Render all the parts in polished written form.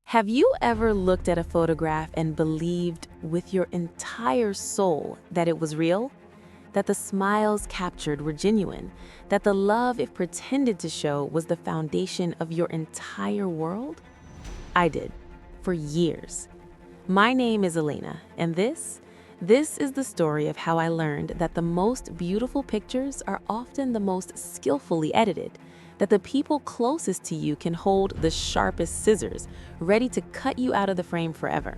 Have you ever looked at a photograph and believed with your entire soul that it was real? That the smiles captured were genuine? That the love it pretended to show was the foundation of your entire world? I did, for years. My name is Elena, and this is the story of how I learned that the most beautiful pictures are often the most skillfully edited, that the people closest to you can hold the sharpest scissors, ready to cut you out of the frame forever.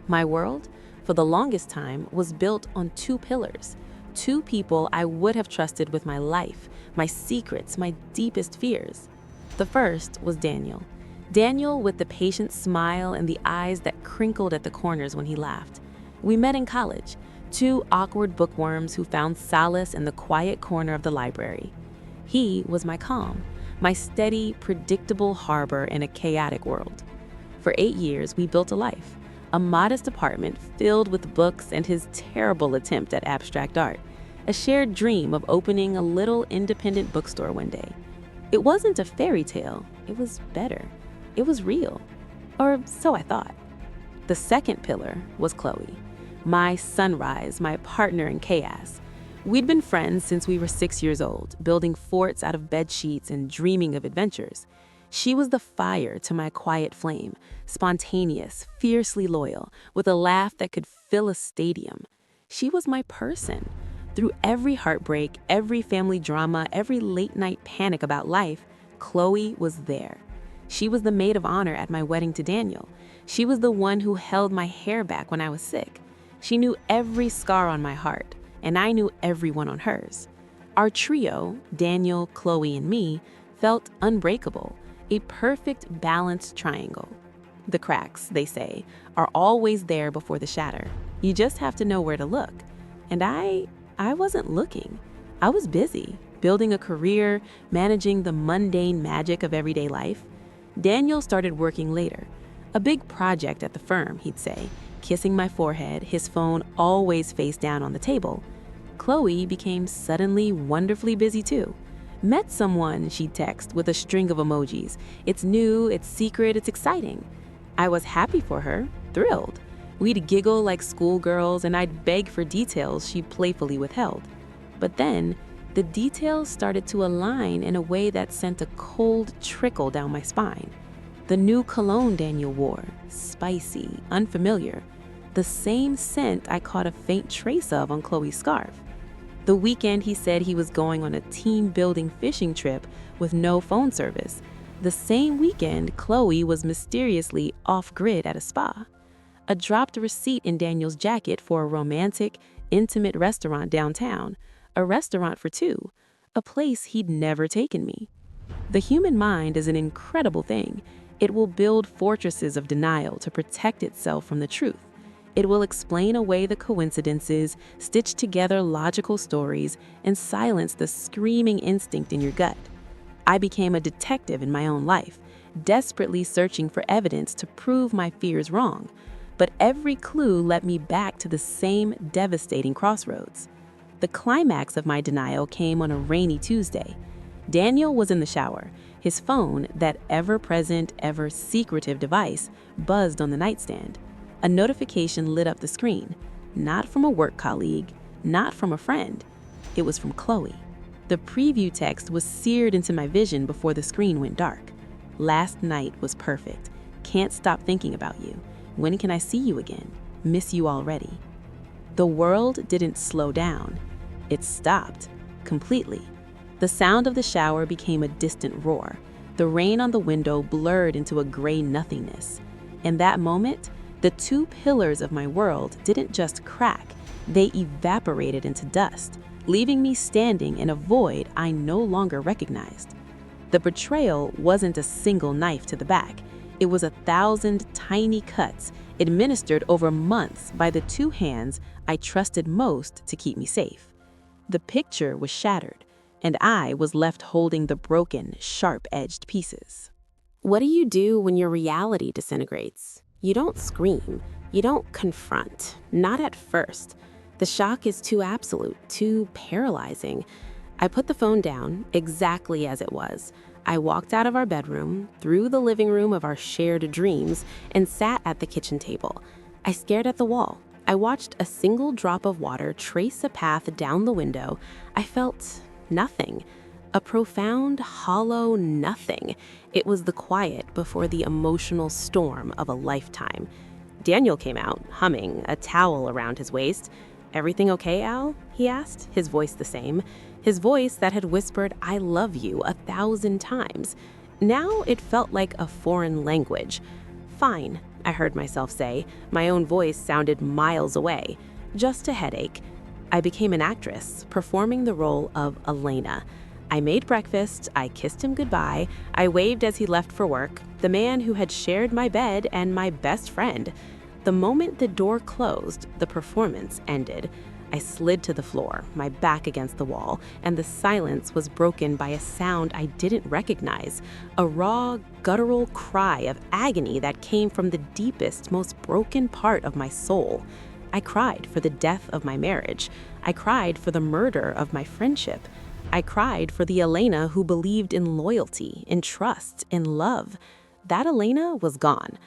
My world, for the longest time, was built on two pillars, two people I would have trusted with my life, my secrets, my deepest fears. The first was Daniel. Daniel with the patient smile and the eyes that crinkled at the corners when he laughed. We met in college, two awkward bookworms who found solace in the quiet corner of the library. He was my calm, my steady, predictable harbor in a chaotic world. For 8 years, we built a life, a modest apartment filled with books and his terrible attempt at abstract art, a shared dream of opening a little independent bookstore one day. It wasn't a fairy tale, it was better. It was real, or so I thought. The second pillar was Chloe, my sunrise, my partner in chaos. We'd been friends since we were 6 years old, building forts out of bed sheets and dreaming of adventures. She was the fire to my quiet flame, spontaneous, fiercely loyal, with a laugh that could fill a stadium. She was my person. Through every heartbreak, every family drama, every late-night panic about life, Chloe was there. She was the maid of honor at my wedding to Daniel. She was the one who held my hair back when I was sick. She knew every scar on my heart, and I knew everyone on hers. Our trio, Daniel, Chloe, and me, felt unbreakable, a perfect balanced triangle. The cracks, they say, are always there before the shatter. You just have to know where to look. And I wasn't looking. I was busy, building a career, managing the mundane magic of everyday life. Daniel started working later. A big project at the firm, he'd say, kissing my forehead, his phone always face down on the table. Chloe became suddenly wonderfully busy too. Met someone, she'd text with a string of emojis. It's new, it's secret, it's exciting. I was happy for her, thrilled. We'd giggle like schoolgirls and I'd beg for details she playfully withheld. But then, the details started to align in a way that sent a cold trickle down my spine. The new cologne Daniel wore, spicy, unfamiliar. The same scent I caught a faint trace of on Chloe's scarf. The weekend he said he was going on a team-building fishing trip with no phone service. The same weekend, Chloe was mysteriously off-grid at a spa. A dropped receipt in Daniel's jacket for a romantic, intimate restaurant downtown. A restaurant for two. A place he'd never taken me. The human mind is an incredible thing. It will build fortresses of denial to protect itself from the truth. It will explain away the coincidences, stitch together logical stories, and silence the screaming instinct in your gut. I became a detective in my own life, desperately searching for evidence to prove my fears wrong. But every clue led me back to the same devastating crossroads. The climax of my denial came on a rainy Tuesday. Daniel was in the shower. His phone, that ever-present, ever-secretive device, buzzed on the nightstand. A notification lit up the screen. Not from a work colleague, not from a friend. It was from Chloe. The preview text was seared into my vision before the screen went dark. Last night was perfect. Can't stop thinking about you. When can I see you again? Miss you already. The world didn't slow down. It stopped, completely. The sound of the shower became a distant roar. The rain on the window blurred into a gray nothingness. In that moment, the two pillars of my world didn't just crack, they evaporated into dust, leaving me standing in a void I no longer recognized. The betrayal wasn't a single knife to the back. It was 1,000 tiny cuts administered over months by the two hands I trusted most to keep me safe. The picture was shattered, and I was left holding the broken, sharp-edged pieces. What do you do when your reality disintegrates? You don't scream. You don't confront. Not at first. The shock is too absolute, too paralyzing. I put the phone down, exactly as it was. I walked out of our bedroom, through the living room of our shared dreams, and sat at the kitchen table. I stared at the wall. I watched a single drop of water trace a path down the window. I felt nothing. A profound, hollow nothing. It was the quiet before the emotional storm of a lifetime. Daniel came out, humming, a towel around his waist. "Everything okay, Al?" he asked, his voice the same. His voice that had whispered, "I love you," 1,000 times. Now it felt like a foreign language. "Fine," I heard myself say. My own voice sounded miles away. "Just a headache." I became an actress, performing the role of Elena. I made breakfast, I kissed him goodbye, I waved as he left for work, the man who had shared my bed and my best friend. The moment the door closed, the performance ended. I slid to the floor, my back against the wall, and the silence was broken by a sound I didn't recognize, a raw, guttural cry of agony that came from the deepest, most broken part of my soul. I cried for the death of my marriage. I cried for the murder of my friendship. I cried for the Elena who believed in loyalty, in trust, in love. That Elena was gone.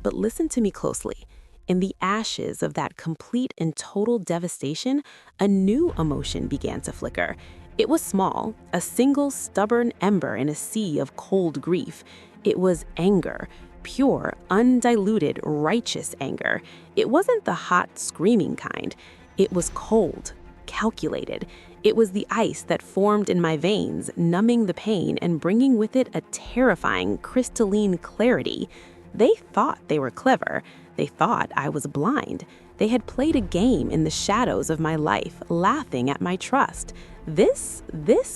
But listen to me closely. In the ashes of that complete and total devastation, a new emotion began to flicker. It was small, a single stubborn ember in a sea of cold grief. It was anger, pure, undiluted, righteous anger. It wasn't the hot, screaming kind. It was cold, calculated. It was the ice that formed in my veins, numbing the pain and bringing with it a terrifying, crystalline clarity. They thought they were clever. They thought I was blind. They had played a game in the shadows of my life, laughing at my trust. This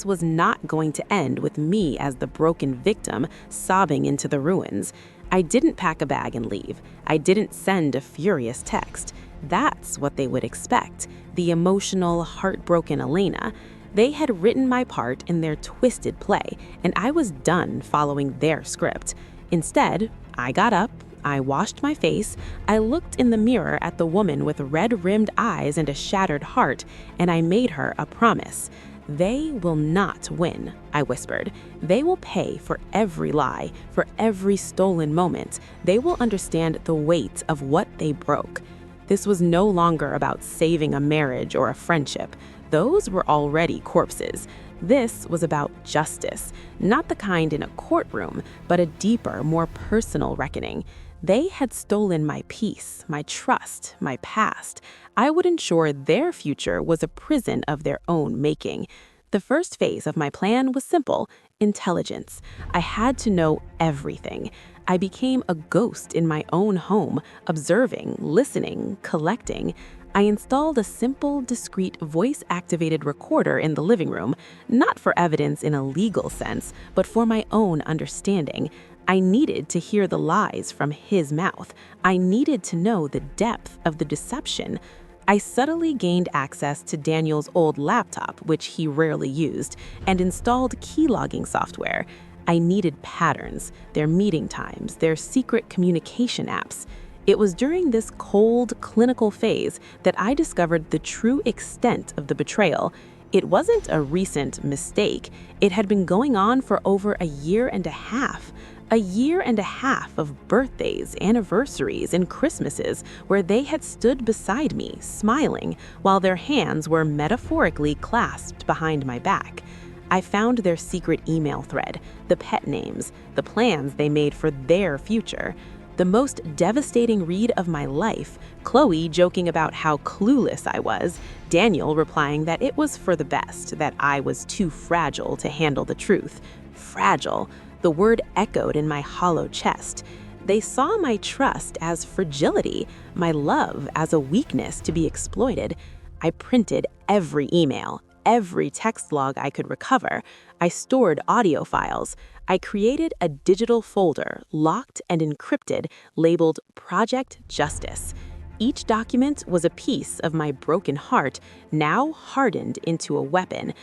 was not going to end with me as the broken victim, sobbing into the ruins. I didn't pack a bag and leave. I didn't send a furious text. That's what they would expect, the emotional, heartbroken Elena. They had written my part in their twisted play, and I was done following their script. Instead, I got up, I washed my face, I looked in the mirror at the woman with red-rimmed eyes and a shattered heart, and I made her a promise. "They will not win," I whispered. "They will pay for every lie, for every stolen moment. They will understand the weight of what they broke." This was no longer about saving a marriage or a friendship. Those were already corpses. This was about justice, not the kind in a courtroom, but a deeper, more personal reckoning. They had stolen my peace, my trust, my past. I would ensure their future was a prison of their own making. The first phase of my plan was simple: intelligence. I had to know everything. I became a ghost in my own home, observing, listening, collecting. I installed a simple, discreet, voice-activated recorder in the living room, not for evidence in a legal sense, but for my own understanding. I needed to hear the lies from his mouth. I needed to know the depth of the deception. I subtly gained access to Daniel's old laptop, which he rarely used, and installed keylogging software. I needed patterns, their meeting times, their secret communication apps. It was during this cold, clinical phase that I discovered the true extent of the betrayal. It wasn't a recent mistake. It had been going on for over a year and a half. A year and a half of birthdays, anniversaries, and Christmases where they had stood beside me, smiling, while their hands were metaphorically clasped behind my back. I found their secret email thread, the pet names, the plans they made for their future. The most devastating read of my life, Chloe joking about how clueless I was, Daniel replying that it was for the best, that I was too fragile to handle the truth. Fragile. The word echoed in my hollow chest. They saw my trust as fragility, my love as a weakness to be exploited. I printed every email, every text log I could recover. I stored audio files. I created a digital folder, locked and encrypted, labeled Project Justice. Each document was a piece of my broken heart, now hardened into a weapon.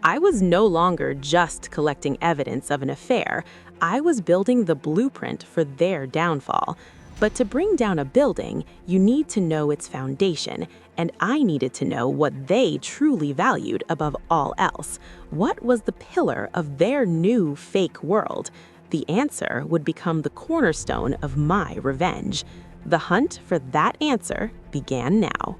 I was no longer just collecting evidence of an affair. I was building the blueprint for their downfall. But to bring down a building, you need to know its foundation, and I needed to know what they truly valued above all else. What was the pillar of their new fake world? The answer would become the cornerstone of my revenge. The hunt for that answer began now.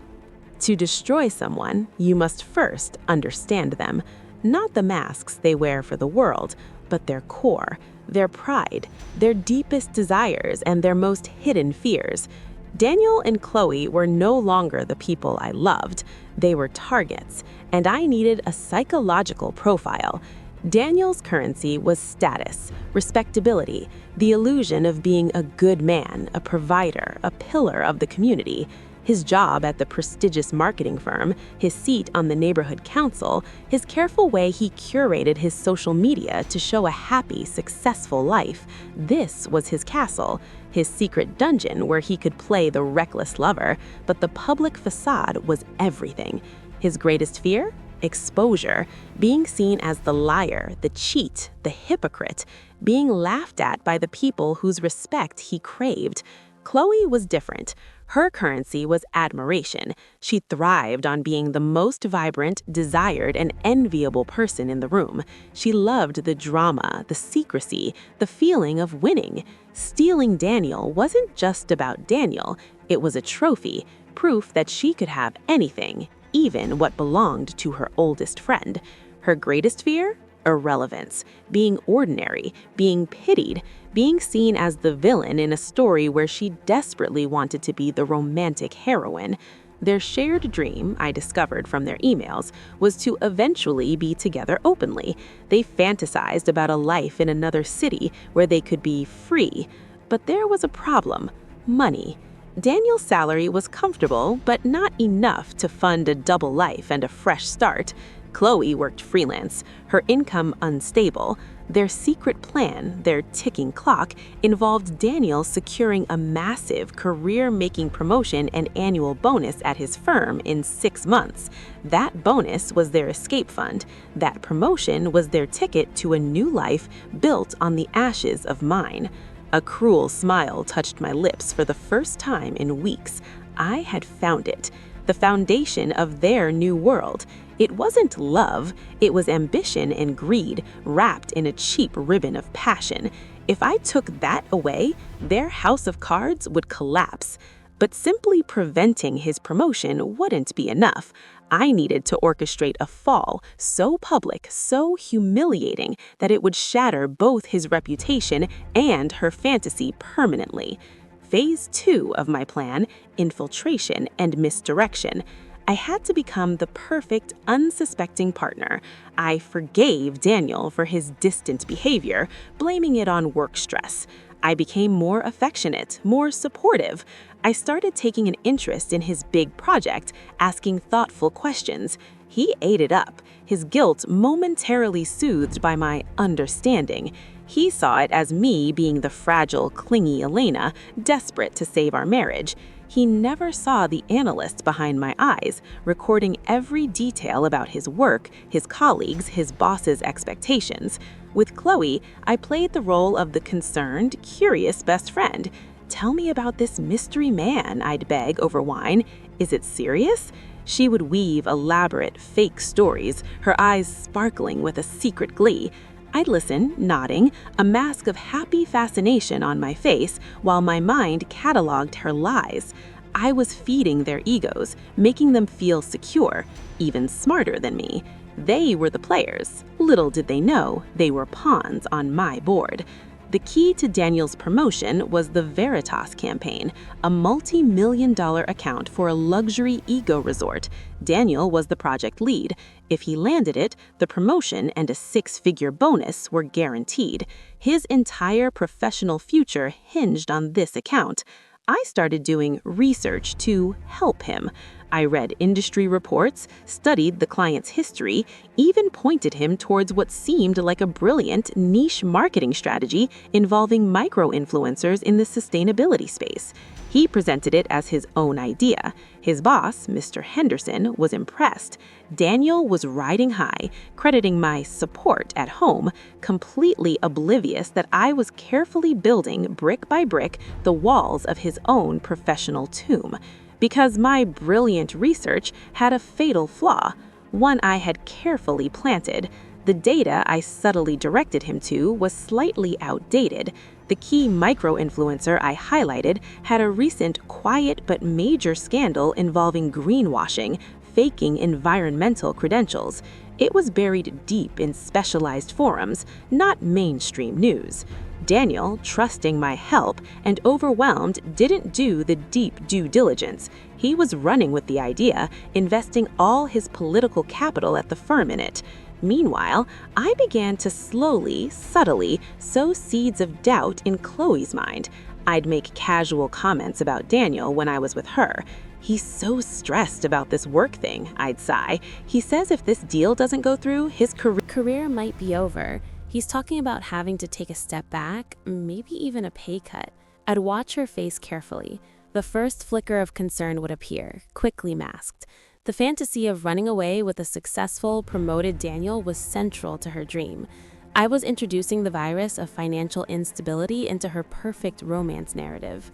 To destroy someone, you must first understand them. Not the masks they wear for the world, but their core, their pride, their deepest desires, and their most hidden fears. Daniel and Chloe were no longer the people I loved. They were targets, and I needed a psychological profile. Daniel's currency was status, respectability, the illusion of being a good man, a provider, a pillar of the community. His job at the prestigious marketing firm, his seat on the neighborhood council, his careful way he curated his social media to show a happy, successful life. This was his castle, his secret dungeon where he could play the reckless lover, but the public facade was everything. His greatest fear? Exposure, being seen as the liar, the cheat, the hypocrite, being laughed at by the people whose respect he craved. Chloe was different. Her currency was admiration. She thrived on being the most vibrant, desired, and enviable person in the room. She loved the drama, the secrecy, the feeling of winning. Stealing Daniel wasn't just about Daniel. It was a trophy, proof that she could have anything, even what belonged to her oldest friend. Her greatest fear? Irrelevance, being ordinary, being pitied, being seen as the villain in a story where she desperately wanted to be the romantic heroine. Their shared dream, I discovered from their emails, was to eventually be together openly. They fantasized about a life in another city where they could be free. But there was a problem: money. Daniel's salary was comfortable, but not enough to fund a double life and a fresh start. Chloe worked freelance, her income unstable. Their secret plan, their ticking clock, involved Daniel securing a massive career-making promotion and annual bonus at his firm in 6 months. That bonus was their escape fund. That promotion was their ticket to a new life built on the ashes of mine. A cruel smile touched my lips for the first time in weeks. I had found it. The foundation of their new world. It wasn't love, it was ambition and greed wrapped in a cheap ribbon of passion. If I took that away, their house of cards would collapse. But simply preventing his promotion wouldn't be enough. I needed to orchestrate a fall so public, so humiliating, that it would shatter both his reputation and her fantasy permanently. Phase 2 of my plan: infiltration and misdirection. I had to become the perfect, unsuspecting partner. I forgave Daniel for his distant behavior, blaming it on work stress. I became more affectionate, more supportive. I started taking an interest in his big project, asking thoughtful questions. He ate it up, his guilt momentarily soothed by my understanding. He saw it as me being the fragile, clingy Elena, desperate to save our marriage. He never saw the analyst behind my eyes, recording every detail about his work, his colleagues, his boss's expectations. With Chloe, I played the role of the concerned, curious best friend. "Tell me about this mystery man," I'd beg over wine. "Is it serious?" She would weave elaborate, fake stories, her eyes sparkling with a secret glee. I'd listen, nodding, a mask of happy fascination on my face, while my mind cataloged her lies. I was feeding their egos, making them feel secure, even smarter than me. They were the players. Little did they know they were pawns on my board. The key to Daniel's promotion was the Veritas campaign, a multi-million-dollar account for a luxury ego resort. Daniel was the project lead. If he landed it, the promotion and a 6-figure bonus were guaranteed. His entire professional future hinged on this account. I started doing research to help him. I read industry reports, studied the client's history, even pointed him towards what seemed like a brilliant niche marketing strategy involving micro-influencers in the sustainability space. He presented it as his own idea. His boss, Mr. Henderson, was impressed. Daniel was riding high, crediting my support at home, completely oblivious that I was carefully building, brick by brick, the walls of his own professional tomb. Because my brilliant research had a fatal flaw, one I had carefully planted. The data I subtly directed him to was slightly outdated. The key micro-influencer I highlighted had a recent quiet but major scandal involving greenwashing, faking environmental credentials. It was buried deep in specialized forums, not mainstream news. Daniel, trusting my help and overwhelmed, didn't do the deep due diligence. He was running with the idea, investing all his political capital at the firm in it. Meanwhile, I began to slowly, subtly sow seeds of doubt in Chloe's mind. I'd make casual comments about Daniel when I was with her. "He's so stressed about this work thing," I'd sigh. "He says if this deal doesn't go through, his career might be over. He's talking about having to take a step back, maybe even a pay cut." I'd watch her face carefully. The first flicker of concern would appear, quickly masked. The fantasy of running away with a successful, promoted Daniel was central to her dream. I was introducing the virus of financial instability into her perfect romance narrative.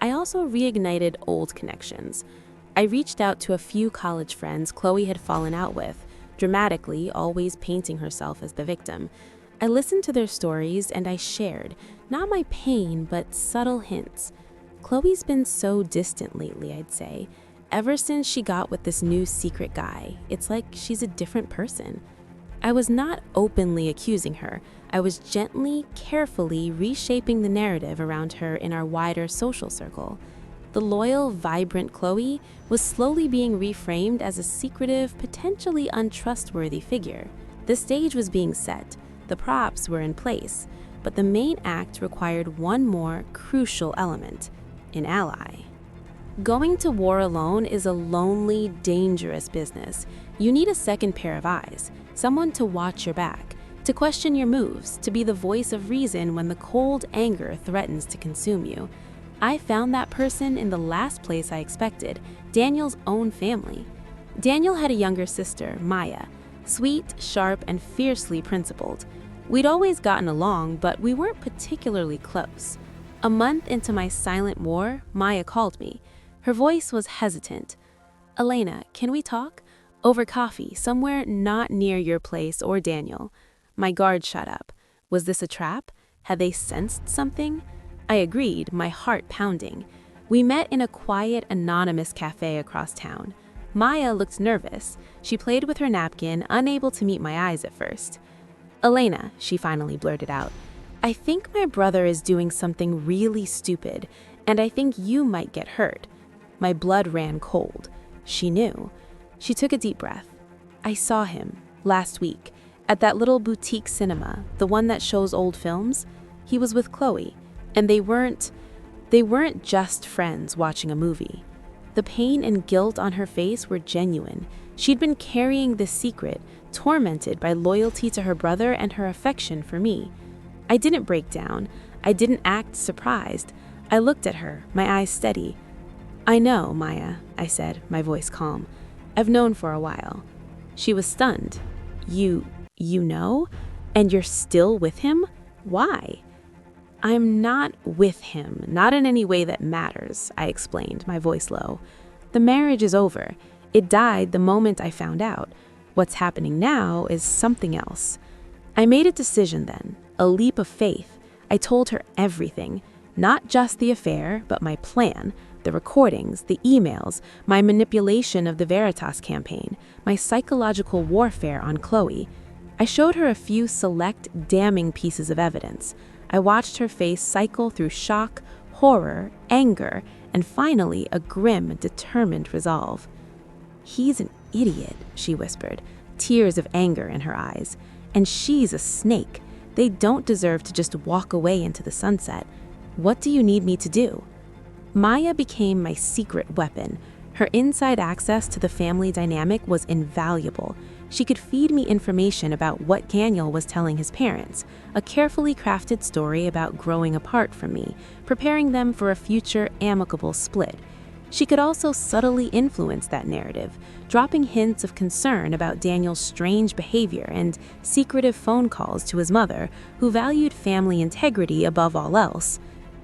I also reignited old connections. I reached out to a few college friends Chloe had fallen out with, dramatically always painting herself as the victim. I listened to their stories and I shared, not my pain, but subtle hints. Chloe's been so distant lately, I'd say. Ever since she got with this new secret guy, it's like she's a different person. I was not openly accusing her. I was gently, carefully reshaping the narrative around her in our wider social circle. The loyal, vibrant Chloe was slowly being reframed as a secretive, potentially untrustworthy figure. The stage was being set. The props were in place, but the main act required one more crucial element: an ally. Going to war alone is a lonely, dangerous business. You need a second pair of eyes, someone to watch your back, to question your moves, to be the voice of reason when the cold anger threatens to consume you. I found that person in the last place I expected, Daniel's own family. Daniel had a younger sister, Maya, sweet, sharp, and fiercely principled. We'd always gotten along, but we weren't particularly close. A month into my silent war, Maya called me. Her voice was hesitant. "Elena, can we talk? Over coffee, somewhere not near your place or Daniel." My guard shut up. Was this a trap? Had they sensed something? I agreed, my heart pounding. We met in a quiet, anonymous cafe across town. Maya looked nervous. She played with her napkin, unable to meet my eyes at first. "Elena," she finally blurted out, "I think my brother is doing something really stupid, and I think you might get hurt." My blood ran cold. She knew. She took a deep breath. "I saw him last week at that little boutique cinema, the one that shows old films. He was with Chloe, and they weren't just friends watching a movie." The pain and guilt on her face were genuine. She'd been carrying this secret, tormented by loyalty to her brother and her affection for me. I didn't break down. I didn't act surprised. I looked at her, my eyes steady. "I know, Maya," I said, my voice calm. "I've known for a while." She was stunned. You know? And you're still with him? Why?" "I'm not with him, not in any way that matters," I explained, my voice low. "The marriage is over. It died the moment I found out. What's happening now is something else." I made a decision then, a leap of faith. I told her everything, not just the affair, but my plan, the recordings, the emails, my manipulation of the Veritas campaign, my psychological warfare on Chloe. I showed her a few select, damning pieces of evidence. I watched her face cycle through shock, horror, anger, and finally a grim, determined resolve. "He's an idiot," she whispered, tears of anger in her eyes. "And she's a snake. They don't deserve to just walk away into the sunset. What do you need me to do?" Maya became my secret weapon. Her inside access to the family dynamic was invaluable. She could feed me information about what Daniel was telling his parents, a carefully crafted story about growing apart from me, preparing them for a future amicable split. She could also subtly influence that narrative, dropping hints of concern about Daniel's strange behavior and secretive phone calls to his mother, who valued family integrity above all else.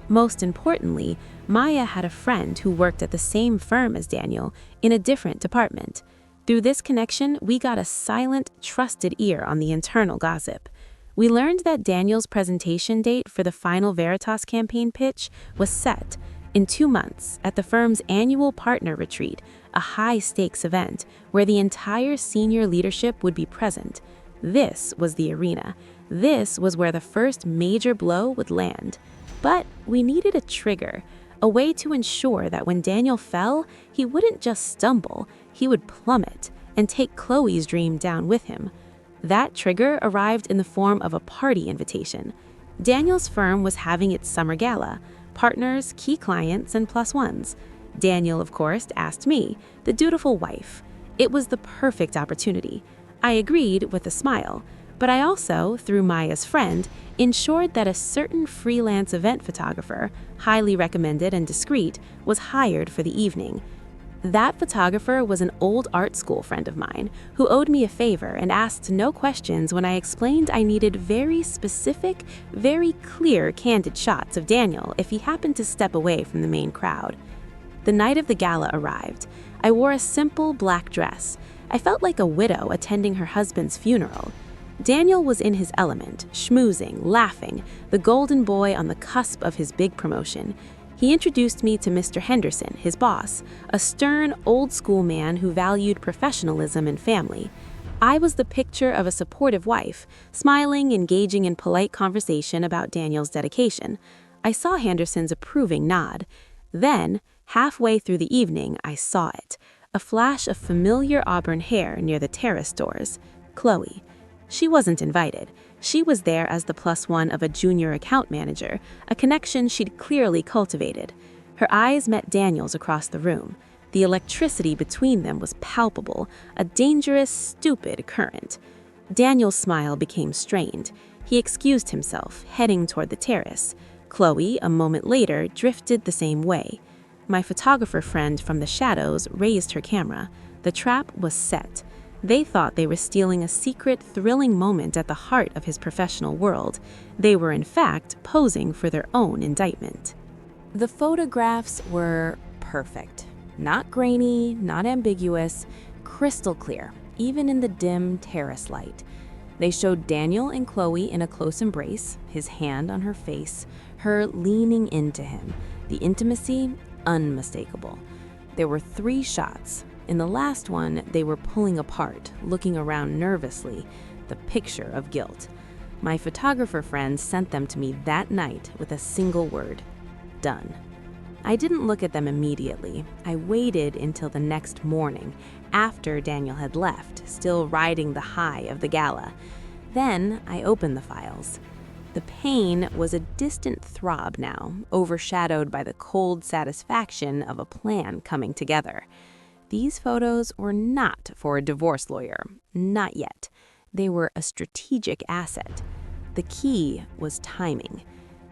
Most importantly, Maya had a friend who worked at the same firm as Daniel in a different department. Through this connection, we got a silent, trusted ear on the internal gossip. We learned that Daniel's presentation date for the final Veritas campaign pitch was set in 2 months at the firm's annual partner retreat, a high-stakes event where the entire senior leadership would be present. This was the arena. This was where the first major blow would land. But we needed a trigger, a way to ensure that when Daniel fell, he wouldn't just stumble, he would plummet and take Chloe's dream down with him. That trigger arrived in the form of a party invitation. Daniel's firm was having its summer gala, partners, key clients, and plus ones. Daniel, of course, asked me, the dutiful wife. It was the perfect opportunity. I agreed with a smile, but I also, through Maya's friend, ensured that a certain freelance event photographer, highly recommended and discreet, was hired for the evening. That photographer was an old art school friend of mine who owed me a favor and asked no questions when I explained I needed very specific, very clear, candid shots of Daniel if he happened to step away from the main crowd. The night of the gala arrived. I wore a simple black dress. I felt like a widow attending her husband's funeral. Daniel was in his element, schmoozing, laughing, the golden boy on the cusp of his big promotion. He introduced me to Mr. Henderson, his boss, a stern, old-school man who valued professionalism and family. I was the picture of a supportive wife, smiling, engaging in polite conversation about Daniel's dedication. I saw Henderson's approving nod. Then, halfway through the evening, I saw it, a flash of familiar auburn hair near the terrace doors. Chloe. She wasn't invited. She was there as the plus one of a junior account manager, a connection she'd clearly cultivated. Her eyes met Daniel's across the room. The electricity between them was palpable, a dangerous, stupid current. Daniel's smile became strained. He excused himself, heading toward the terrace. Chloe, a moment later, drifted the same way. My photographer friend from the shadows raised her camera. The trap was set. They thought they were stealing a secret, thrilling moment at the heart of his professional world. They were, in fact, posing for their own indictment. The photographs were perfect. Not grainy, not ambiguous, crystal clear, even in the dim terrace light. They showed Daniel and Chloe in a close embrace, his hand on her face, her leaning into him. The intimacy, unmistakable. There were 3 shots. In the last one, they were pulling apart, looking around nervously, the picture of guilt. My photographer friend sent them to me that night with a single word: done. I didn't look at them immediately. I waited until the next morning, after Daniel had left, still riding the high of the gala. Then I opened the files. The pain was a distant throb now, overshadowed by the cold satisfaction of a plan coming together. These photos were not for a divorce lawyer, not yet. They were a strategic asset. The key was timing.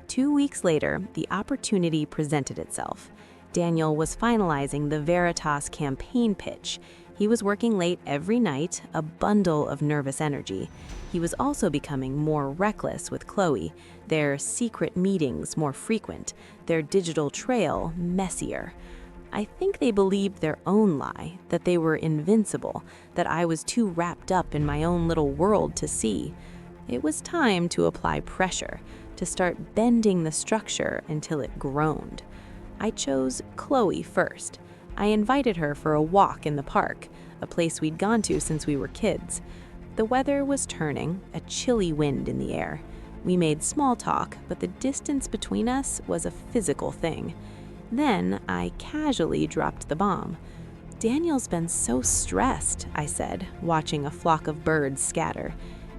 2 weeks later, the opportunity presented itself. Daniel was finalizing the Veritas campaign pitch. He was working late every night, a bundle of nervous energy. He was also becoming more reckless with Chloe, their secret meetings more frequent, their digital trail messier. I think they believed their own lie, that they were invincible, that I was too wrapped up in my own little world to see. It was time to apply pressure, to start bending the structure until it groaned. I chose Chloe first. I invited her for a walk in the park, a place we'd gone to since we were kids. The weather was turning, a chilly wind in the air. We made small talk, but the distance between us was a physical thing. Then I casually dropped the bomb. "Daniel's been so stressed," I said, watching a flock of birds scatter.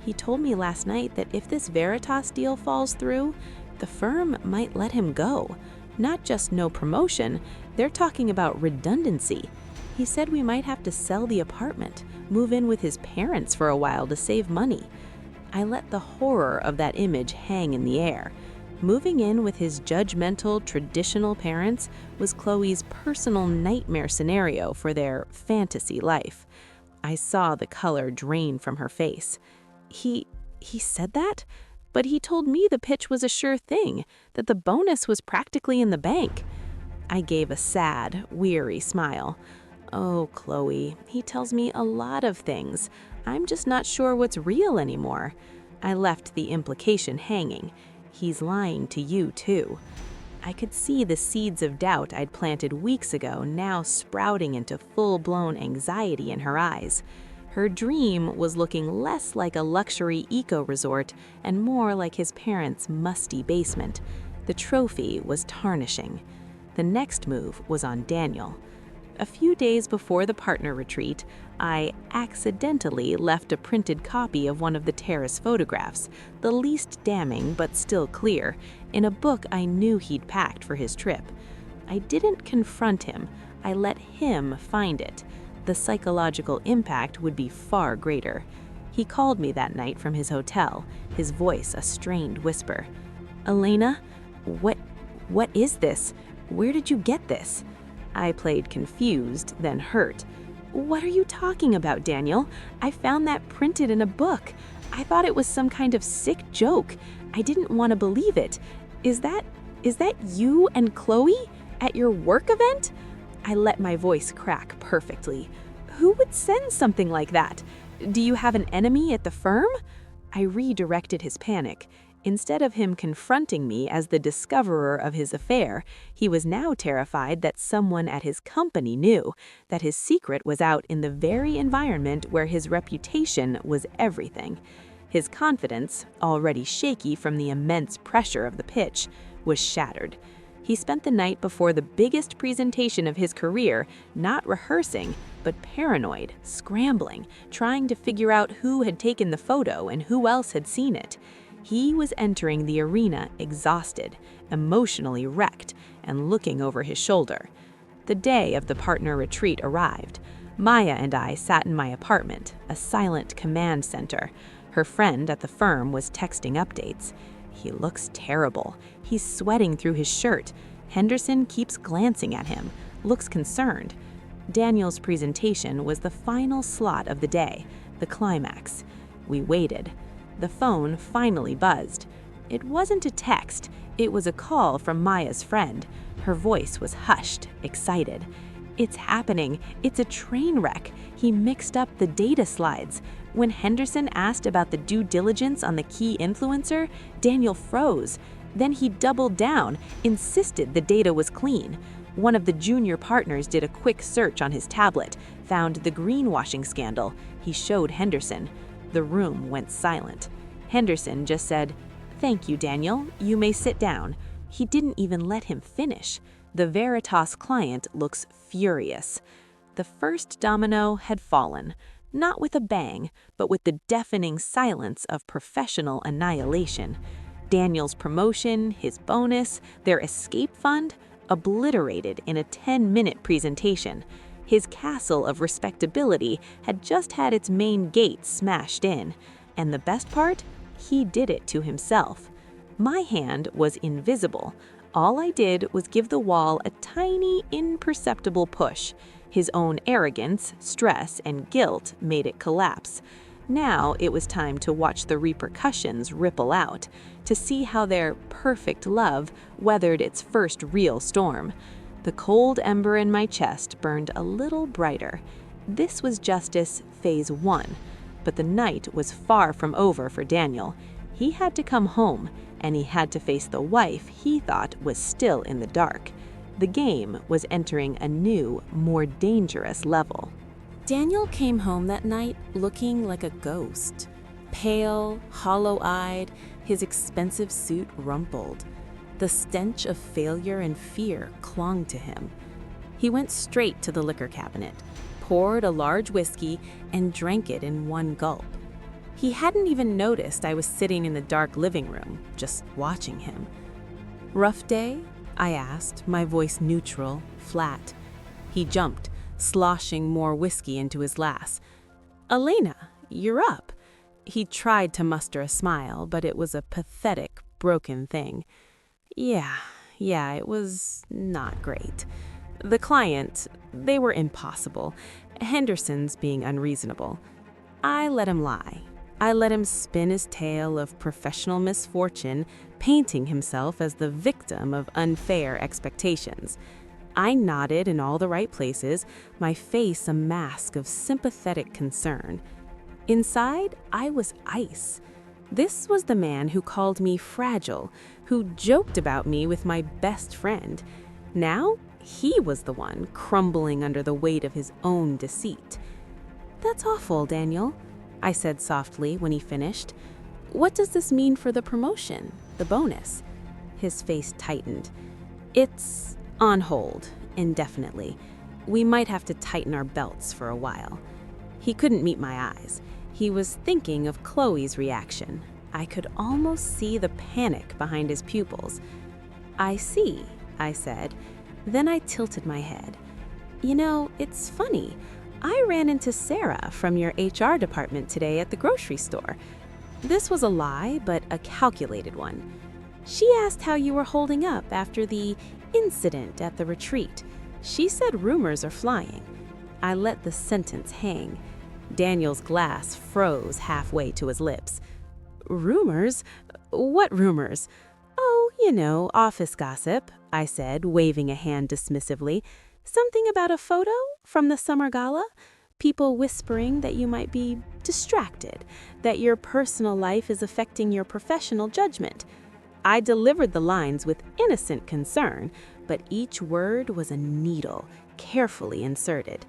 "He told me last night that if this Veritas deal falls through, the firm might let him go. Not just no promotion, they're talking about redundancy. He said we might have to sell the apartment, move in with his parents for a while to save money. I let the horror of that image hang in the air. Moving in with his judgmental, traditional parents was Chloe's personal nightmare scenario for their fantasy life. I saw the color drain from her face. He said that? But he told me the pitch was a sure thing, that the bonus was practically in the bank. I gave a sad, weary smile. Oh, Chloe, he tells me a lot of things. I'm just not sure what's real anymore. I left the implication hanging. He's lying to you, too. I could see the seeds of doubt I'd planted weeks ago now sprouting into full-blown anxiety in her eyes. Her dream was looking less like a luxury eco-resort and more like his parents' musty basement. The trophy was tarnishing. The next move was on Daniel. A few days before the partner retreat, I accidentally left a printed copy of one of the terrace photographs, the least damning but still clear, in a book I knew he'd packed for his trip. I didn't confront him. I let him find it. The psychological impact would be far greater. He called me that night from his hotel, his voice a strained whisper. "Elena, what is this? Where did you get this?" I played confused, then hurt. "What are you talking about, Daniel? I found that printed in a book. I thought it was some kind of sick joke. I didn't want to believe it. Is that you and Chloe at your work event?" I let my voice crack perfectly. "Who would send something like that? Do you have an enemy at the firm?" I redirected his panic. Instead of him confronting me as the discoverer of his affair, he was now terrified that someone at his company knew, that his secret was out in the very environment where his reputation was everything. His confidence, already shaky from the immense pressure of the pitch, was shattered. He spent the night before the biggest presentation of his career not rehearsing, but paranoid, scrambling, trying to figure out who had taken the photo and who else had seen it. He was entering the arena exhausted, emotionally wrecked, and looking over his shoulder. The day of the partner retreat arrived. Maya and I sat in my apartment, a silent command center. Her friend at the firm was texting updates. "He looks terrible. He's sweating through his shirt. Henderson keeps glancing at him, looks concerned." Daniel's presentation was the final slot of the day, the climax. We waited. The phone finally buzzed. It wasn't a text, it was a call from Maya's friend. Her voice was hushed, excited. "It's happening. It's a train wreck. He mixed up the data slides. When Henderson asked about the due diligence on the key influencer, Daniel froze. Then he doubled down, insisted the data was clean. One of the junior partners did a quick search on his tablet, found the greenwashing scandal. He showed Henderson. The room went silent. Henderson just said, "Thank you, Daniel. You may sit down." He didn't even let him finish. The Veritas client looks furious. The first domino had fallen, not with a bang, but with the deafening silence of professional annihilation. Daniel's promotion, his bonus, their escape fund, obliterated in a 10-minute presentation. His castle of respectability had just had its main gate smashed in. And the best part? He did it to himself. My hand was invisible. All I did was give the wall a tiny, imperceptible push. His own arrogance, stress, and guilt made it collapse. Now it was time to watch the repercussions ripple out, to see how their perfect love weathered its first real storm. The cold ember in my chest burned a little brighter. This was justice phase 1. But the night was far from over for Daniel. He had to come home, and he had to face the wife he thought was still in the dark. The game was entering a new, more dangerous level. Daniel came home that night looking like a ghost. Pale, hollow-eyed, his expensive suit rumpled. The stench of failure and fear clung to him. He went straight to the liquor cabinet, poured a large whiskey, and drank it in one gulp. He hadn't even noticed I was sitting in the dark living room, just watching him. "Rough day?" I asked, my voice neutral, flat. He jumped, sloshing more whiskey into his glass. "Elena, you're up." He tried to muster a smile, but it was a pathetic, broken thing. Yeah, it was not great. The client, they were impossible. Henderson's being unreasonable. I let him lie. I let him spin his tale of professional misfortune, painting himself as the victim of unfair expectations. I nodded in all the right places, my face a mask of sympathetic concern. Inside, I was ice. This was the man who called me fragile, who joked about me with my best friend. Now, he was the one crumbling under the weight of his own deceit. "That's awful, Daniel," I said softly when he finished. "What does this mean for the promotion, the bonus?" His face tightened. "It's on hold, indefinitely. We might have to tighten our belts for a while." He couldn't meet my eyes. He was thinking of Chloe's reaction. I could almost see the panic behind his pupils. "I see," I said. Then I tilted my head. "You know, it's funny. I ran into Sarah from your HR department today at the grocery store." This was a lie, but a calculated one. "She asked how you were holding up after the incident at the retreat. She said rumors are flying." I let the sentence hang. Daniel's glass froze halfway to his lips. "Rumors? What rumors?" "Oh, you know, office gossip," I said, waving a hand dismissively. "Something about a photo from the summer gala? People whispering that you might be distracted, that your personal life is affecting your professional judgment." I delivered the lines with innocent concern, but each word was a needle, carefully inserted.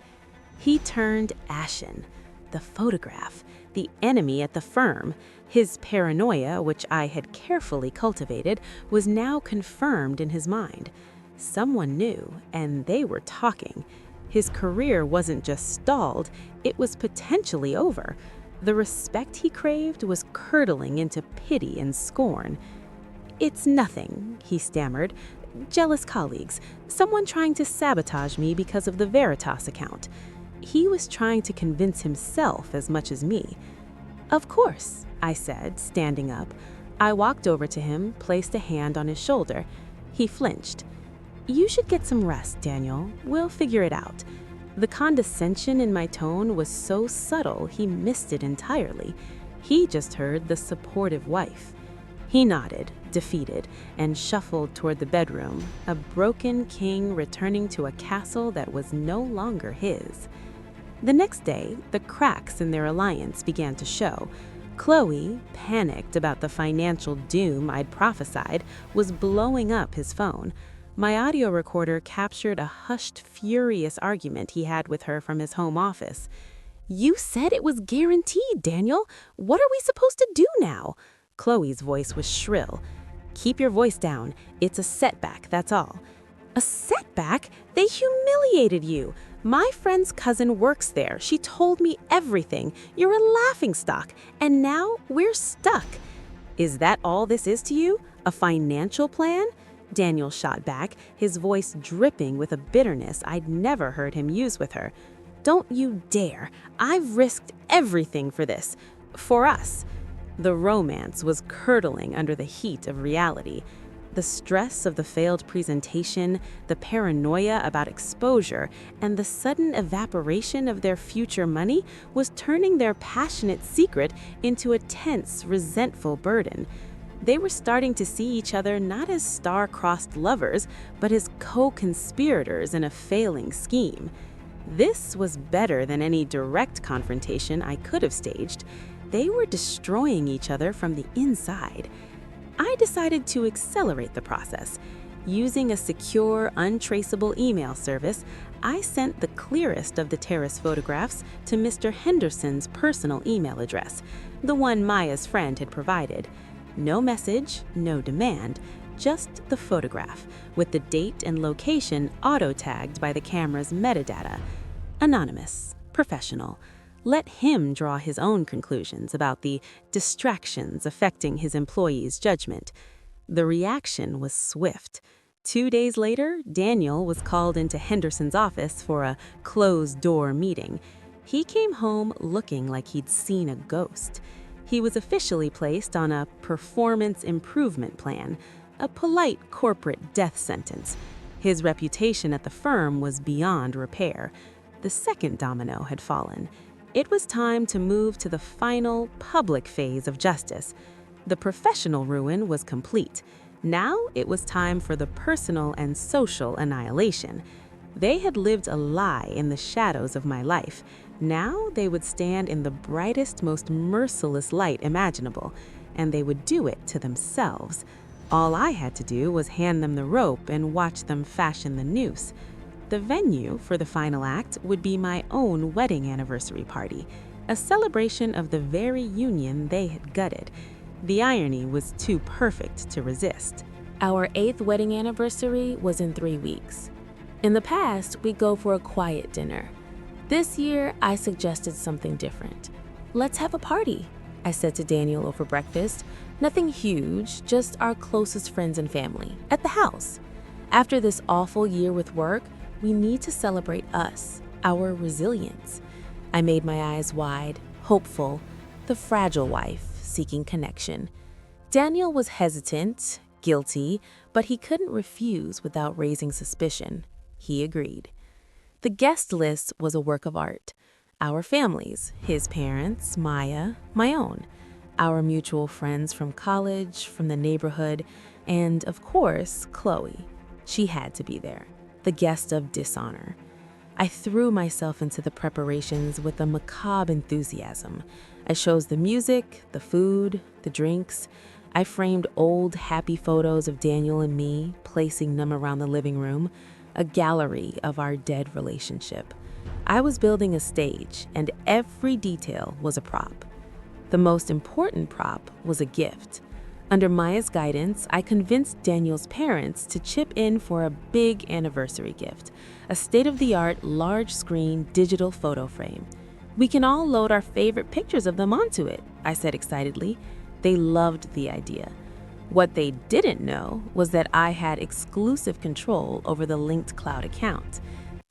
He turned ashen. The photograph, the enemy at the firm, his paranoia, which I had carefully cultivated, was now confirmed in his mind. Someone knew, and they were talking. His career wasn't just stalled, it was potentially over. The respect he craved was curdling into pity and scorn. "It's nothing," he stammered. "Jealous colleagues, someone trying to sabotage me because of the Veritas account." He was trying to convince himself as much as me. "Of course," I said, standing up. I walked over to him, placed a hand on his shoulder. He flinched. "You should get some rest, Daniel. We'll figure it out." The condescension in my tone was so subtle he missed it entirely. He just heard the supportive wife. He nodded, defeated, and shuffled toward the bedroom, a broken king returning to a castle that was no longer his. The next day, the cracks in their alliance began to show. Chloe, panicked about the financial doom I'd prophesied, was blowing up his phone. My audio recorder captured a hushed, furious argument he had with her from his home office. "You said it was guaranteed, Daniel. What are we supposed to do now?" Chloe's voice was shrill. "Keep your voice down. It's a setback, that's all." "A setback? They humiliated you. My friend's cousin works there. She told me everything. You're a laughingstock, and now we're stuck." "Is that all this is to you? A financial plan?" Daniel shot back, his voice dripping with a bitterness I'd never heard him use with her. "Don't you dare. I've risked everything for this. For us." The romance was curdling under the heat of reality. The stress of the failed presentation, the paranoia about exposure, and the sudden evaporation of their future money was turning their passionate secret into a tense, resentful burden. They were starting to see each other not as star-crossed lovers, but as co-conspirators in a failing scheme. This was better than any direct confrontation I could have staged. They were destroying each other from the inside. I decided to accelerate the process. Using a secure, untraceable email service, I sent the clearest of the terrace photographs to Mr. Henderson's personal email address, the one Maya's friend had provided. No message, no demand, just the photograph, with the date and location auto-tagged by the camera's metadata. Anonymous, professional. Let him draw his own conclusions about the distractions affecting his employees' judgment. The reaction was swift. 2 days later, Daniel was called into Henderson's office for a closed-door meeting. He came home looking like he'd seen a ghost. He was officially placed on a performance improvement plan, a polite corporate death sentence. His reputation at the firm was beyond repair. The second domino had fallen. It was time to move to the final, public phase of justice. The professional ruin was complete. Now it was time for the personal and social annihilation. They had lived a lie in the shadows of my life. Now they would stand in the brightest, most merciless light imaginable, and they would do it to themselves. All I had to do was hand them the rope and watch them fashion the noose. The venue for the final act would be my own wedding anniversary party, a celebration of the very union they had gutted. The irony was too perfect to resist. Our 8th wedding anniversary was in 3 weeks. In the past, we'd go for a quiet dinner. This year, I suggested something different. "Let's have a party," I said to Daniel over breakfast. "Nothing huge, just our closest friends and family, at the house. After this awful year with work, we need to celebrate us, our resilience." I made my eyes wide, hopeful, the fragile wife seeking connection. Daniel was hesitant, guilty, but he couldn't refuse without raising suspicion. He agreed. The guest list was a work of art. Our families, his parents, Maya, my own, our mutual friends from college, from the neighborhood, and, of course, Chloe. She had to be there, the guest of dishonor. I threw myself into the preparations with a macabre enthusiasm. I chose the music, the food, the drinks. I framed old, happy photos of Daniel and me, placing them around the living room, a gallery of our dead relationship. I was building a stage, and every detail was a prop. The most important prop was a gift. Under Maya's guidance, I convinced Daniel's parents to chip in for a big anniversary gift, a state-of-the-art large-screen digital photo frame. "We can all load our favorite pictures of them onto it," I said excitedly. They loved the idea. What they didn't know was that I had exclusive control over the linked cloud account,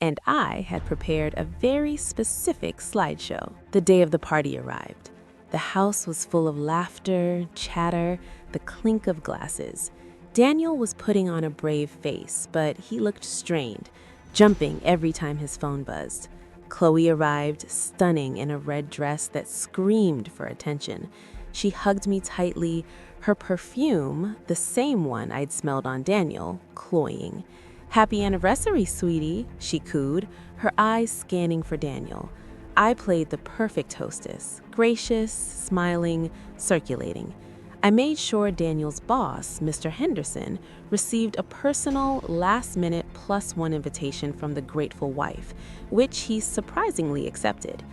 and I had prepared a very specific slideshow. The day of the party arrived. The house was full of laughter, chatter, the clink of glasses. Daniel was putting on a brave face, but he looked strained, jumping every time his phone buzzed. Chloe arrived, stunning in a red dress that screamed for attention. She hugged me tightly, her perfume, the same one I'd smelled on Daniel, cloying. "Happy anniversary, sweetie," she cooed, her eyes scanning for Daniel. I played the perfect hostess, gracious, smiling, circulating. I made sure Daniel's boss, Mr. Henderson, received a personal, last-minute +1 invitation from the grateful wife, which he surprisingly accepted.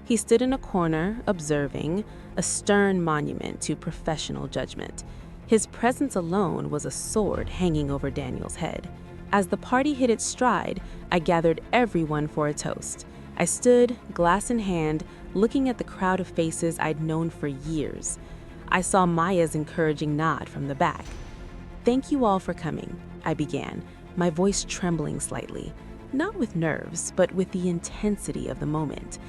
He stood in a corner, observing, a stern monument to professional judgment. His presence alone was a sword hanging over Daniel's head. As the party hit its stride, I gathered everyone for a toast. I stood, glass in hand, looking at the crowd of faces I'd known for years. I saw Maya's encouraging nod from the back. "Thank you all for coming," I began, my voice trembling slightly, not with nerves, but with the intensity of the moment.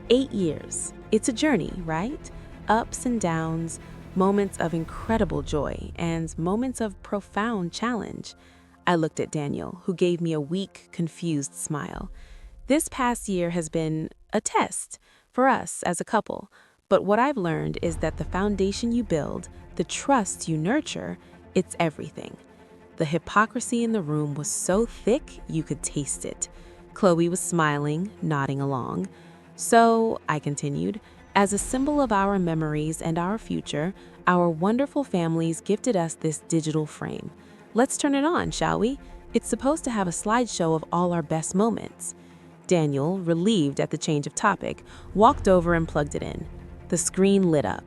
8 years. It's a journey, right? Ups and downs, moments of incredible joy, and moments of profound challenge. I looked at Daniel, who gave me a weak, confused smile. This past year has been a test for us as a couple, but what I've learned is that the foundation you build, the trust you nurture, it's everything. The hypocrisy in the room was so thick you could taste it. Chloe was smiling, nodding along. "So," I continued, "as a symbol of our memories and our future, our wonderful families gifted us this digital frame. Let's turn it on, shall we? It's supposed to have a slideshow of all our best moments." Daniel, relieved at the change of topic, walked over and plugged it in. The screen lit up.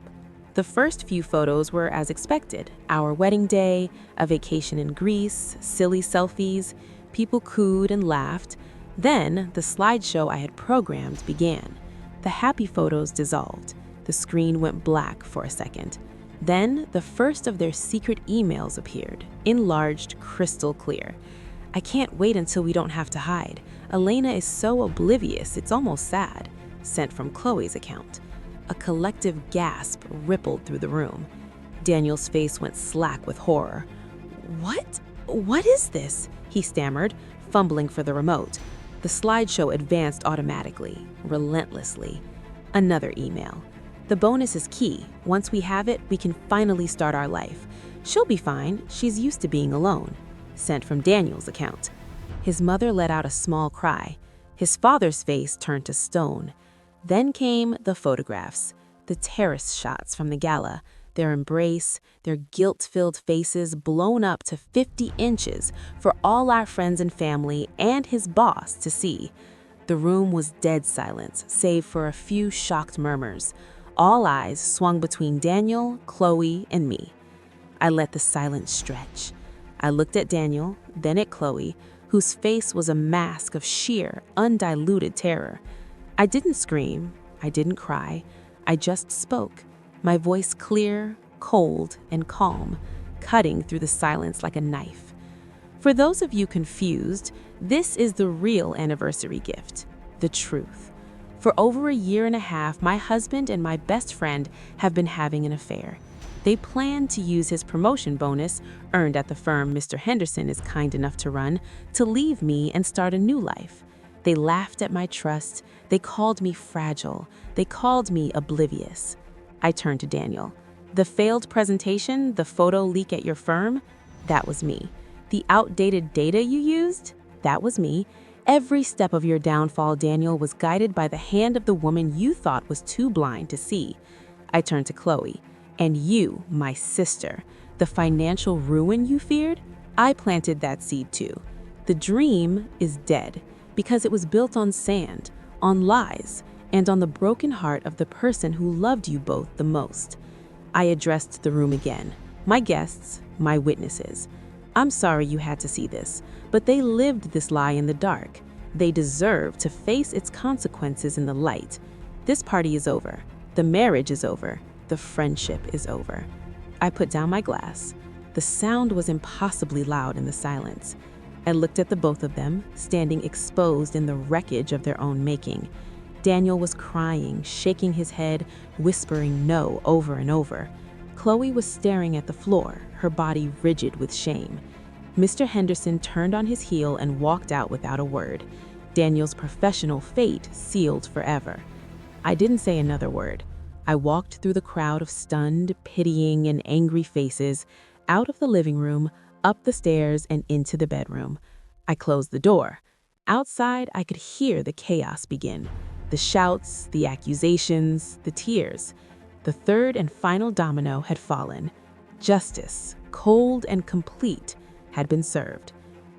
The first few photos were as expected. Our wedding day, a vacation in Greece, silly selfies. People cooed and laughed. Then, the slideshow I had programmed began. The happy photos dissolved. The screen went black for a second. Then, the first of their secret emails appeared, enlarged crystal clear. I can't wait until we don't have to hide. Elena is so oblivious, it's almost sad. Sent from Chloe's account. A collective gasp rippled through the room. Daniel's face went slack with horror. What? What is this? He stammered, fumbling for the remote. The slideshow advanced automatically, relentlessly. Another email. The bonus is key. Once we have it, we can finally start our life. She'll be fine. She's used to being alone. Sent from Daniel's account. His mother let out a small cry. His father's face turned to stone. Then came the photographs, the terrace shots from the gala, their embrace, their guilt-filled faces blown up to 50 inches for all our friends and family and his boss to see. The room was dead silence, save for a few shocked murmurs. All eyes swung between Daniel, Chloe, and me. I let the silence stretch. I looked at Daniel, then at Chloe, whose face was a mask of sheer, undiluted terror. I didn't scream. I didn't cry. I just spoke, my voice clear, cold, and calm, cutting through the silence like a knife. For those of you confused, this is the real anniversary gift, the truth. For over a year and a half, my husband and my best friend have been having an affair. They plan to use his promotion bonus, earned at the firm Mr. Henderson is kind enough to run, to leave me and start a new life. They laughed at my trust. They called me fragile. They called me oblivious. I turned to Daniel. The failed presentation, the photo leak at your firm, that was me. The outdated data you used, that was me. Every step of your downfall, Daniel, was guided by the hand of the woman you thought was too blind to see. I turned to Chloe. And you, my sister, the financial ruin you feared, I planted that seed too. The dream is dead because it was built on sand, on lies, and on the broken heart of the person who loved you both the most. I addressed the room again, my guests, my witnesses. I'm sorry you had to see this, but they lived this lie in the dark. They deserve to face its consequences in the light. This party is over. The marriage is over. The friendship is over. I put down my glass. The sound was impossibly loud in the silence. I looked at the both of them, standing exposed in the wreckage of their own making. Daniel was crying, shaking his head, whispering no over and over. Chloe was staring at the floor, her body rigid with shame. Mr. Henderson turned on his heel and walked out without a word. Daniel's professional fate sealed forever. I didn't say another word. I walked through the crowd of stunned, pitying, and angry faces, out of the living room, up the stairs, and into the bedroom. I closed the door. Outside, I could hear the chaos begin. The shouts, the accusations, the tears. The third and final domino had fallen. Justice, cold and complete, had been served.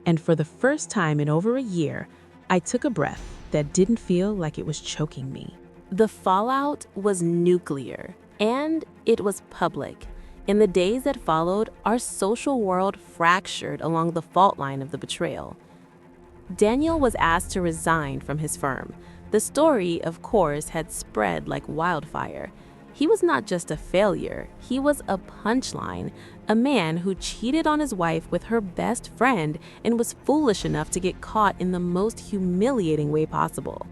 And for the first time in over a year, I took a breath that didn't feel like it was choking me. The fallout was nuclear, and it was public. In the days that followed, our social world fractured along the fault line of the betrayal. Daniel was asked to resign from his firm. The story, of course, had spread like wildfire. He was not just a failure, he was a punchline, a man who cheated on his wife with her best friend and was foolish enough to get caught in the most humiliating way possible.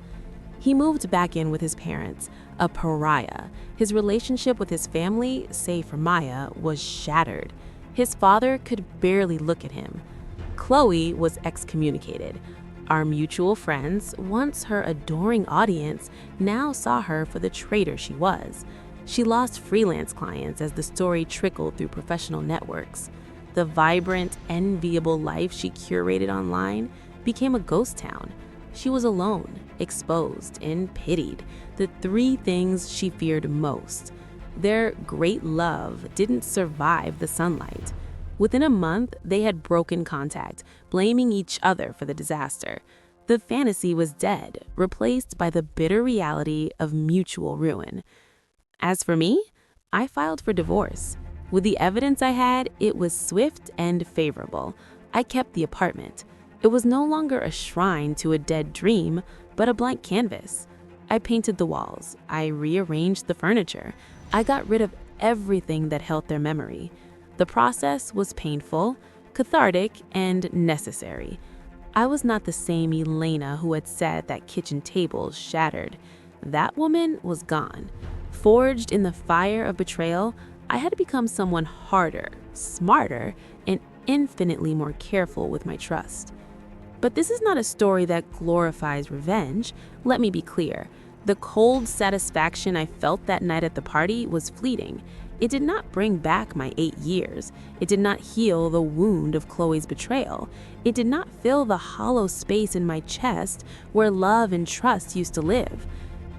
He moved back in with his parents, a pariah. His relationship with his family, save for Maya, was shattered. His father could barely look at him. Chloe was excommunicated. Our mutual friends, once her adoring audience, now saw her for the traitor she was. She lost freelance clients as the story trickled through professional networks. The vibrant, enviable life she curated online became a ghost town. She was alone, exposed, and pitied, the three things she feared most. Their great love didn't survive the sunlight. Within a month, they had broken contact, blaming each other for the disaster. The fantasy was dead, replaced by the bitter reality of mutual ruin. As for me, I filed for divorce. With the evidence I had, it was swift and favorable. I kept the apartment. It was no longer a shrine to a dead dream, but a blank canvas. I painted the walls. I rearranged the furniture. I got rid of everything that held their memory. The process was painful, cathartic, and necessary. I was not the same Elena who had sat at that kitchen table shattered. That woman was gone. Forged in the fire of betrayal, I had to become someone harder, smarter, and infinitely more careful with my trust. But this is not a story that glorifies revenge. Let me be clear. The cold satisfaction I felt that night at the party was fleeting. It did not bring back my 8 years. It did not heal the wound of Chloe's betrayal. It did not fill the hollow space in my chest where love and trust used to live.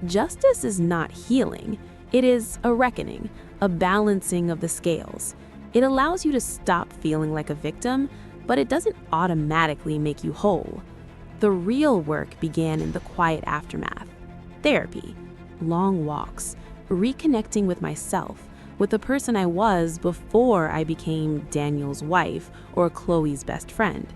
Justice is not healing. It is a reckoning, a balancing of the scales. It allows you to stop feeling like a victim, but it doesn't automatically make you whole. The real work began in the quiet aftermath. Therapy, long walks, reconnecting with myself, with the person I was before I became Daniel's wife or Chloe's best friend.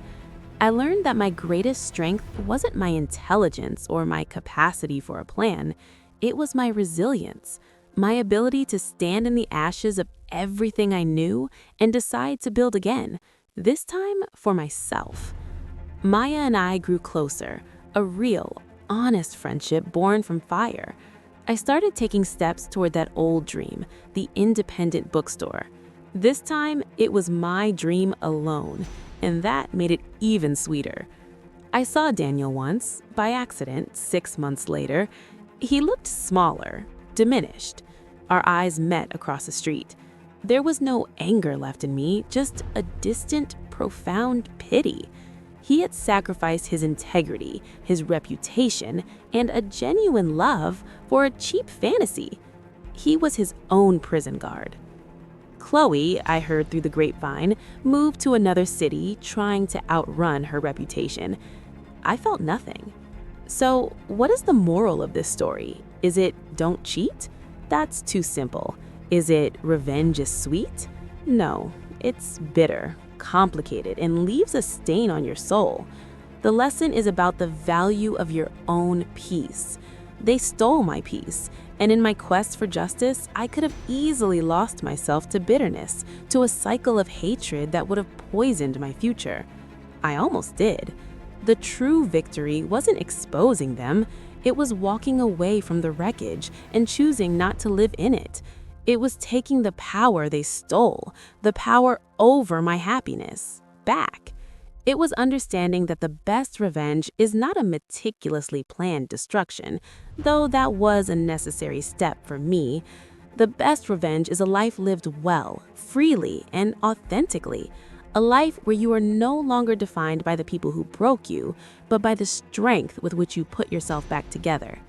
I learned that my greatest strength wasn't my intelligence or my capacity for a plan. It was my resilience, my ability to stand in the ashes of everything I knew and decide to build again, this time for myself. Maya and I grew closer, a real, honest friendship born from fire. I started taking steps toward that old dream, the independent bookstore. This time, it was my dream alone, and that made it even sweeter. I saw Daniel once, by accident, 6 months later. He looked smaller, diminished. Our eyes met across the street. There was no anger left in me, just a distant, profound pity. He had sacrificed his integrity, his reputation, and a genuine love for a cheap fantasy. He was his own prison guard. Chloe, I heard through the grapevine, moved to another city trying to outrun her reputation. I felt nothing. So, what is the moral of this story? Is it don't cheat? That's too simple. Is it revenge is sweet? No, it's bitter, complicated, and leaves a stain on your soul. The lesson is about the value of your own peace. They stole my peace, and in my quest for justice, I could have easily lost myself to bitterness, to a cycle of hatred that would have poisoned my future. I almost did. The true victory wasn't exposing them, it was walking away from the wreckage and choosing not to live in it. It was taking the power they stole, the power over my happiness, back. It was understanding that the best revenge is not a meticulously planned destruction, though that was a necessary step for me. The best revenge is a life lived well, freely, and authentically. A life where you are no longer defined by the people who broke you, but by the strength with which you put yourself back together.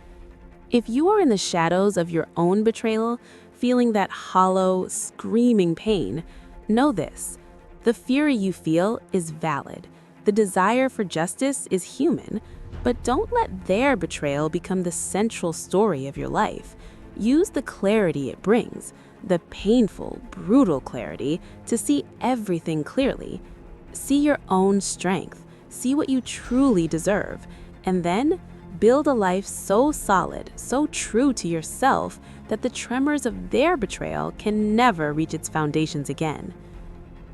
If you are in the shadows of your own betrayal, feeling that hollow, screaming pain, know this. The fury you feel is valid. The desire for justice is human, but don't let their betrayal become the central story of your life. Use the clarity it brings, the painful, brutal clarity, to see everything clearly. See your own strength, see what you truly deserve, and then build a life so solid, so true to yourself, that the tremors of their betrayal can never reach its foundations again.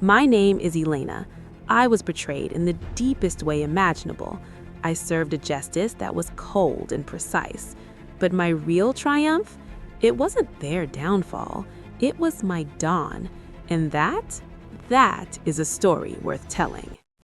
My name is Elena. I was betrayed in the deepest way imaginable. I served a justice that was cold and precise. But my real triumph? It wasn't their downfall. It was my dawn. And that is a story worth telling.